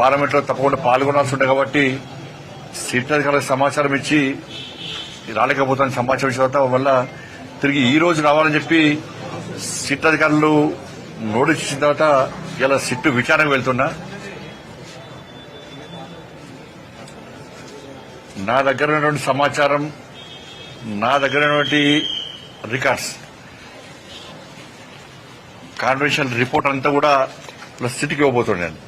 పార్లమెంట్లో తప్పకుండా పాల్గొనాల్సి ఉండే కాబట్టి సిట్ అధికారులకు సమాచారం ఇచ్చి రాలేకపోతున్న సమాచారం ఇచ్చిన తర్వాత వల్ల తిరిగి ఈ రోజు రావాలని చెప్పి సిట్ అధికారులు నోటీస్ ఇచ్చిన తర్వాత ఇలా సిట్టు విచారణకు వెళ్తున్నా. నా దగ్గర ఉన్నటువంటి సమాచారం, నా దగ్గర ఉన్నటువంటి రికార్డ్స్, కాన్ఫిడెన్షియల్ రిపోర్ట్ అంతా కూడా సిట్కి ఇవ్వబోతున్నాను.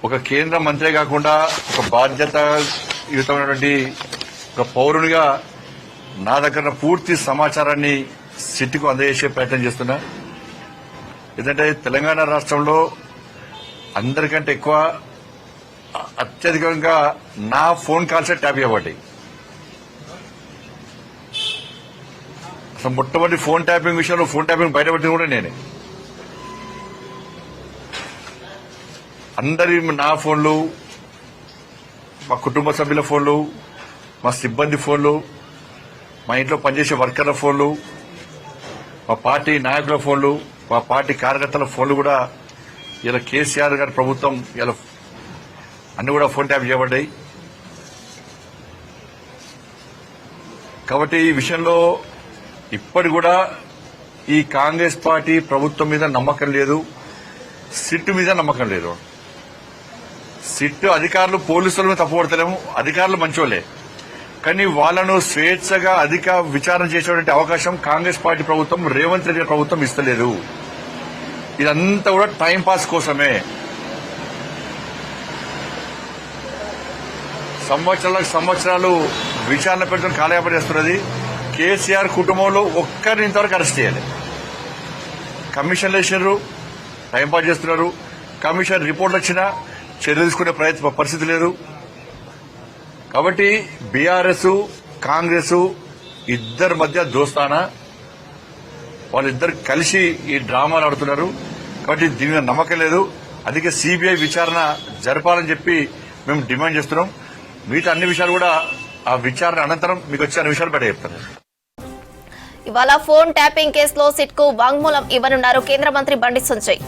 ఒక కేంద్ర మంత్రి కాకుండా ఒక బాధ్యతాయుతమైనటువంటి ఒక పౌరునిగా నా దగ్గర పూర్తి సమాచారాన్ని సిట్కు అందజేసే ప్రయత్నం చేస్తున్నా. ఎందుకంటే తెలంగాణ రాష్ట్రంలో అందరికంటే ఎక్కువ అత్యధికంగా నా ఫోన్ కాల్సే ట్యాప్ చేయబడ్డాయి. అసలు మొట్టమొదటి ఫోన్ ట్యాపింగ్ విషయంలో ఫోన్ ట్యాపింగ్ బయటపడింది కూడా నేనే. అందరి నా ఫోన్లు, మా కుటుంబ సభ్యుల ఫోన్లు, మా సిబ్బంది ఫోన్లు, మా ఇంట్లో పనిచేసే వర్కర్ల ఫోన్లు, మా పార్టీ నాయకుల ఫోన్లు, మా పార్టీ కార్యకర్తల ఫోన్లు కూడా ఇలా కేసీఆర్ గారి ప్రభుత్వం ఇలా అన్ని కూడా ఫోన్ ట్యాప్ చేయబడ్డాయి. కాబట్టి ఈ విషయంలో ఇప్పటి కూడా ఈ కాంగ్రెస్ పార్టీ ప్రభుత్వం మీద నమ్మకం లేదు, సిట్ మీద నమ్మకం లేదు. సిట్ అధికారులు పోలీసుల మీద తప్పుపడతలేము, అధికారులు మంచోళ్లే, కానీ వాళ్లను స్వేచ్ఛగా అధిక విచారణ చేసేటువంటి అవకాశం కాంగ్రెస్ పార్టీ ప్రభుత్వం, రేవంత్ రెడ్డి ప్రభుత్వం ఇస్తలేదు. ఇదంతా కూడా టైంపాస్ కోసమే. సంవత్సరాలు విచారణ పెట్టుకుని కాలయాపన చేస్తున్నది. కేసీఆర్ కుటుంబంలో ఒక్కరిని ఇంతవరకు అరెస్ట్ చేయాలి. కమిషన్లు వేసినారు, టైంపాస్ చేస్తున్నారు. కమిషన్ రిపోర్ట్లు వచ్చినా చర్య తీసుకునే పరిస్థితి లేదు. కాబట్టి బీఆర్ఎస్, కాంగ్రెస్ ఇద్దరి మధ్య దోస్తానా, వాళ్ళిద్దరు కలిసి ఈ డ్రామాలు ఆడుతున్నారు. కాబట్టి దీని మీద నమ్మకం లేదు. అందుకే సిబిఐ విచారణ జరపాలని చెప్పి మేము డిమాండ్ చేస్తున్నాం. మిగతా అన్ని విషయాలు కూడా ఆ విచారణ అనంతరం మీకు వచ్చే అన్ని విషయాలు బయట చెప్తారు. ఇవాళ ఫోన్ ట్యాపింగ్ కేసులో సిట్ కు వాంగ్మూలం ఇవ్వనున్నారు కేంద్ర మంత్రి బండి సంజయ్.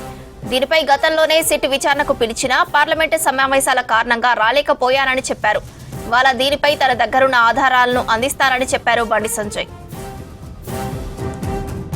దీనిపై గతంలోనే సిట్ విచారణకు పిలిచినా పార్లమెంటు సమావేశాల కారణంగా రాలేకపోయానని చెప్పారు. ఇవాళ దీనిపై తన దగ్గరున్న ఆధారాలను అందిస్తారని చెప్పారు బండి సంజయ్.